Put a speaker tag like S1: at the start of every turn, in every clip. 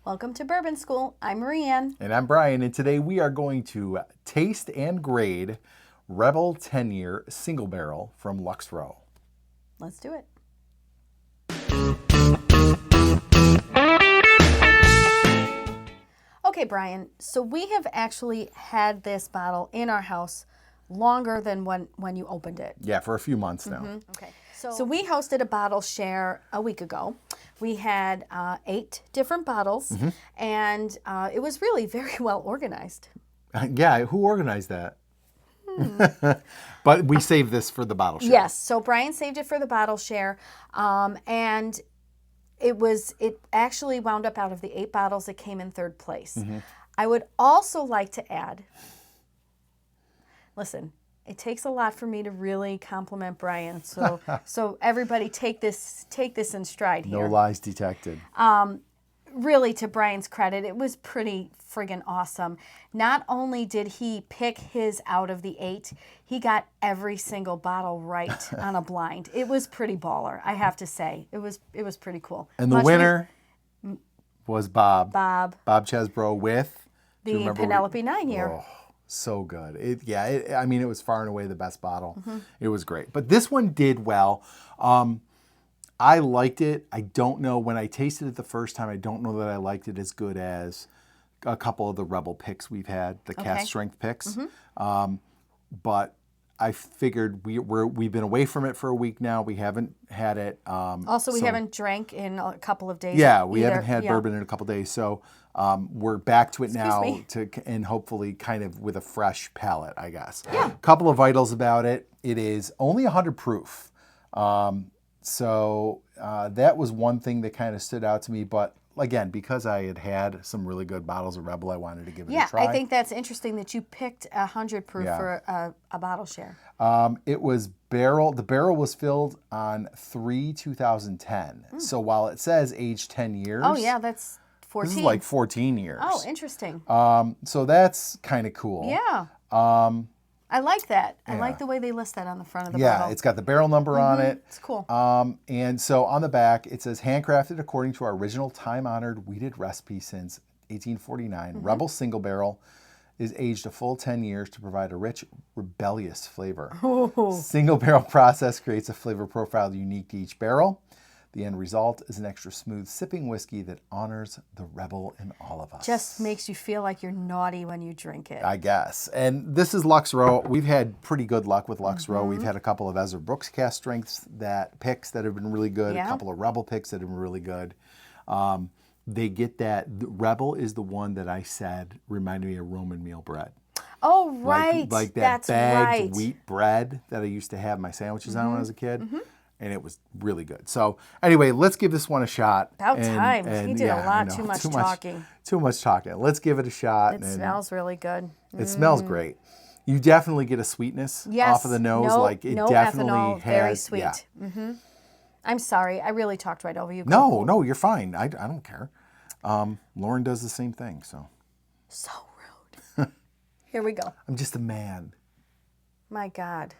S1: Welcome to Bourbon School. I'm Marianne.
S2: And I'm Brian, and today we are going to taste and grade Rebel 10-year single barrel from Lux Row.
S1: Let's do it. Okay, Brian, so we have actually had this bottle in our house longer than when you opened it.
S2: Yeah, for a few months now.
S1: Okay. So we hosted a bottle share a week ago. We had 8 different bottles, and it was really very well organized.
S2: Yeah, who organized that? But we saved this for the bottle share.
S1: Yes, so Brian saved it for the bottle share, and it actually wound up out of the 8 bottles, it came in 3rd place. I would also like to add, listen, it takes a lot for me to really compliment Brian, so everybody take this in stride here.
S2: No lies detected.
S1: Really, to Brian's credit, it was pretty friggin' awesome. Not only did he pick his out of the 8, he got every single bottle right on a blind. It was pretty baller, I have to say. It was pretty cool.
S2: And the winner was Bob.
S1: Bob
S2: Chesbro with
S1: the Penelope 9-year.
S2: Oh, so good. I mean, it was far and away the best bottle. It was great. But this one did well. I liked it. I don't know, when I tasted it the first time, I don't know that I liked it as good as a couple of the Rebel picks we've had, the cast strength picks. But I figured we've been away from it for a week now. We haven't had it.
S1: Also, we haven't drank in a couple of days.
S2: Yeah, we haven't had bourbon in a couple of days. So we're back to it now, and hopefully kind of with a fresh palate, I guess.
S1: Yeah.
S2: Couple of vitals about it. It is only 100 proof. So that was one thing that kind of stood out to me. But again, because I had some really good bottles of Rebel, I wanted to give it a try.
S1: Yeah, I think that's interesting that you picked 100 proof for a bottle share.
S2: It was barrel. The barrel was filled on 3/2010. So while it says age 10 years.
S1: Oh yeah, that's 14.
S2: This is like 14 years.
S1: Oh, interesting.
S2: So that's kind of cool.
S1: Yeah. I like that. I like the way they list that on the front of the bottle.
S2: Yeah, it's got the barrel number on it.
S1: It's cool.
S2: And so on the back, it says, handcrafted according to our original time-honored wheated recipe since 1849. Rebel single barrel is aged a full 10 years to provide a rich, rebellious flavor.
S1: Ooh.
S2: Single barrel process creates a flavor profile unique to each barrel. The end result is an extra smooth sipping whiskey that honors the Rebel in all of us.
S1: Just makes you feel like you're naughty when you drink it.
S2: I guess. And this is Lux Row. We've had pretty good luck with Lux Row. We've had a couple of Ezra Brooks cast strengths picks that have been really good. A couple of Rebel picks that have been really good. They get that. The Rebel is the one that I said reminded me of Roman meal bread.
S1: Oh, right.
S2: Like that bagged wheat bread that I used to have my sandwiches on when I was a kid. And it was really good. So anyway, let's give this one a shot.
S1: About time. He did a lot too much talking.
S2: Too much talking. Let's give it a shot.
S1: It smells really good.
S2: It smells great. You definitely get a sweetness off of the nose.
S1: No
S2: definitely
S1: ethanol,
S2: has,
S1: very sweet. Yeah. I'm sorry. I really talked right over you.
S2: No, you're fine. I don't care. Lauren does the same thing. So
S1: rude. Here we go.
S2: I'm just a man.
S1: My God.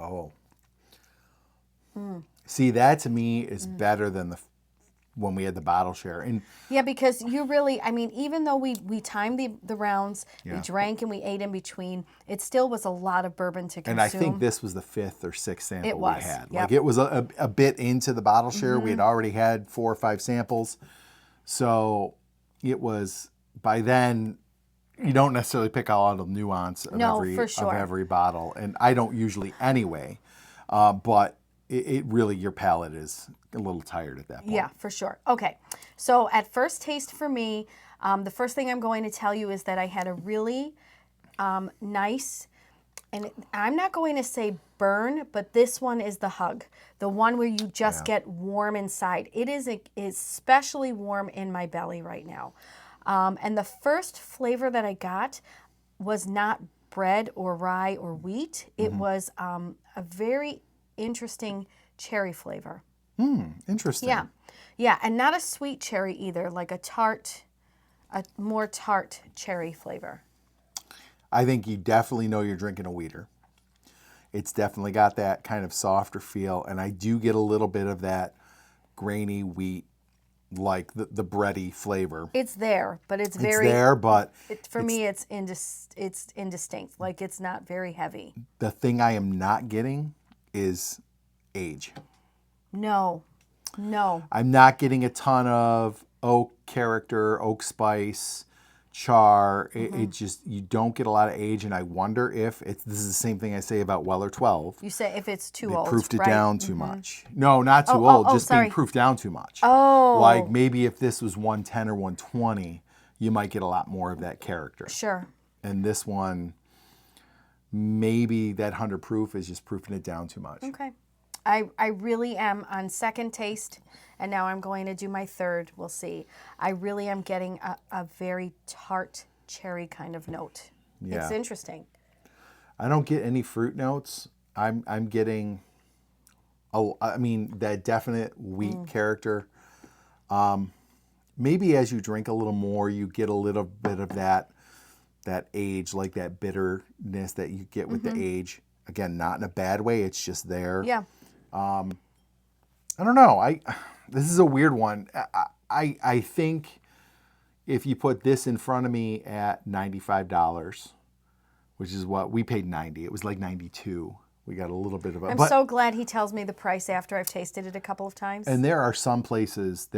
S2: Oh. See, that to me is better than when we had the bottle share. And
S1: yeah, because you really, I mean, even though we timed the rounds, we drank and we ate in between, it still was a lot of bourbon to consume.
S2: And I think this was the 5th or 6th sample we had.
S1: Yep.
S2: Like it was a bit into the bottle share. We had already had 4 or 5 samples. So it was, by then, you don't necessarily pick out all the nuance of every bottle. And I don't usually anyway. But it really, your palate is a little tired at that point.
S1: Yeah, for sure. Okay. So at first taste for me, the first thing I'm going to tell you is that I had a really nice, and I'm not going to say burn, but this one is the hug. The one where you just get warm inside. It is especially warm in my belly right now. And the first flavor that I got was not bread or rye or wheat. It was a very interesting cherry flavor.
S2: Interesting.
S1: Yeah. Yeah, and not a sweet cherry either, like a more tart cherry flavor.
S2: I think you definitely know you're drinking a wheater. It's definitely got that kind of softer feel, and I do get a little bit of that grainy wheat, like the bready flavor.
S1: It's there, but it's
S2: It's
S1: very.
S2: there, but
S1: For me, it's indistinct. Like it's not very heavy.
S2: the thing I am not getting is age.
S1: No.
S2: I'm not getting a ton of oak character, oak spice, char. It just, you don't get a lot of age, and I wonder if this is the same thing I say about Weller 12.
S1: You say if it's too
S2: They
S1: old,
S2: proofed it
S1: right?
S2: down too much. No, not too
S1: Oh,
S2: old, just
S1: sorry.
S2: being proofed down too much.
S1: Oh.
S2: Like maybe if this was 110 or 120, you might get a lot more of that character.
S1: Sure.
S2: And this one, maybe that 100 proof is just proofing it down too much.
S1: Okay. I really am on second taste, and now I'm going to do my third. We'll see. I really am getting a very tart cherry kind of note.
S2: Yeah.
S1: It's interesting.
S2: I don't get any fruit notes. I'm getting, that definite wheat character. Maybe as you drink a little more, you get a little bit of that age, like that bitterness that you get with the age. Again, not in a bad way. It's just there.
S1: Yeah.
S2: I don't know. This is a weird one. I think if you put this in front of me at $95, which is what we paid, 90. It was like 92. We got a little bit of a.
S1: I'm so glad he tells me the price after I've tasted it a couple of times.
S2: And there are some places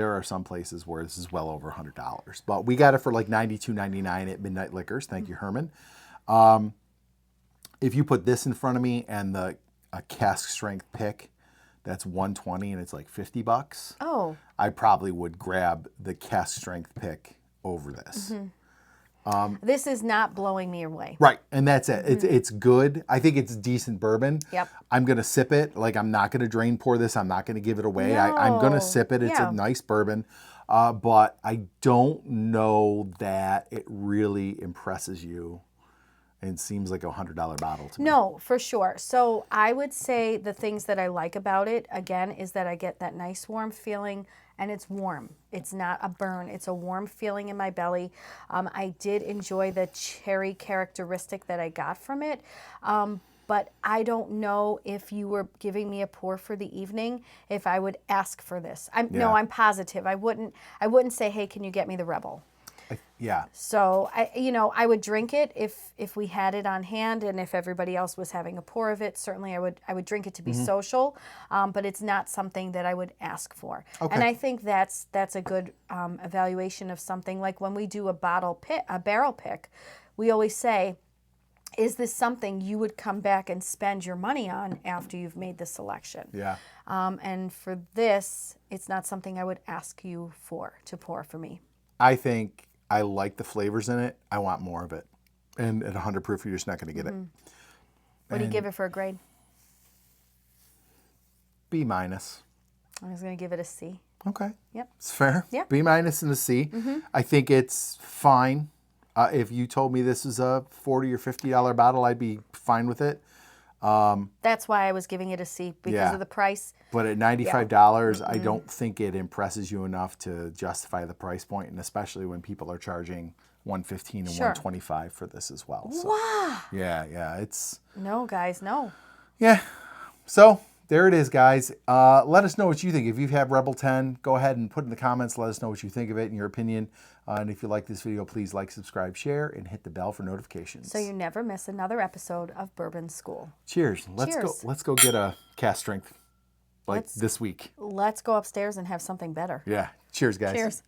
S2: where this is well over $100. But we got it for like $92.99 at Midnight Liquors. Thank you, Herman. If you put this in front of me and a cask strength pick, that's $120 and it's like $50.
S1: Oh.
S2: I probably would grab the cask strength pick over this.
S1: This is not blowing me away.
S2: Right, and that's it. It's good. I think it's decent bourbon.
S1: Yep.
S2: I'm going to sip it. Like, I'm not going to drain pour this. I'm not going to give it away. I'm going to sip it. It's
S1: Yeah.
S2: a nice bourbon. But I don't know that it really impresses you and seems like a $100 bottle to me.
S1: No, for sure. So I would say the things that I like about it, again, is that I get that nice warm feeling, and it's warm. It's not a burn. It's a warm feeling in my belly. I did enjoy the cherry characteristic that I got from it. But I don't know if you were giving me a pour for the evening, if I would ask for this. No, I'm positive. I wouldn't say, hey, can you get me the Rebel?
S2: Yeah.
S1: So I would drink it if we had it on hand, and if everybody else was having a pour of it. Certainly, I would drink it to be social, but it's not something that I would ask for.
S2: Okay.
S1: And I think that's a good evaluation of something. Like when we do a barrel pick, we always say, is this something you would come back and spend your money on after you've made the selection?
S2: Yeah.
S1: And for this, it's not something I would ask you to pour for me.
S2: I think I like the flavors in it. I want more of it. And at 100 proof, you're just not going to get it.
S1: What do you give it for a grade?
S2: B-.
S1: I was going to give it a C.
S2: Okay.
S1: Yep.
S2: It's fair.
S1: Yeah.
S2: B- and a C. I think it's fine. If you told me this is a $40 or $50 bottle, I'd be fine with it.
S1: That's why I was giving it a C, because of the price.
S2: But at $95, I don't think it impresses you enough to justify the price point, and especially when people are charging $115 and $125 for this as well. So,
S1: Wow.
S2: yeah, it's...
S1: No, guys, no.
S2: Yeah. So there it is, guys. Let us know what you think. If you've had Rebel 10, go ahead and put in the comments. Let us know what you think of it and your opinion. And if you like this video, please like, subscribe, share, and hit the bell for notifications.
S1: So you never miss another episode of Bourbon School.
S2: Cheers. Let's go get a cask strength this week.
S1: Let's go upstairs and have something better.
S2: Yeah. Cheers, guys.
S1: Cheers.